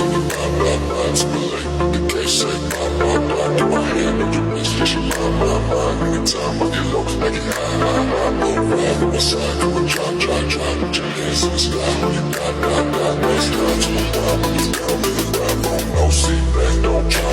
singing bye to the lake. The gay say bye to my hand on your wrist. Yeah, she bye. Anytime I get low, I get high. Go ride on my side, go and drop. Put your hands in the sky when you die. Race down to the bottom, it's down in the ride. No seat back, don't try.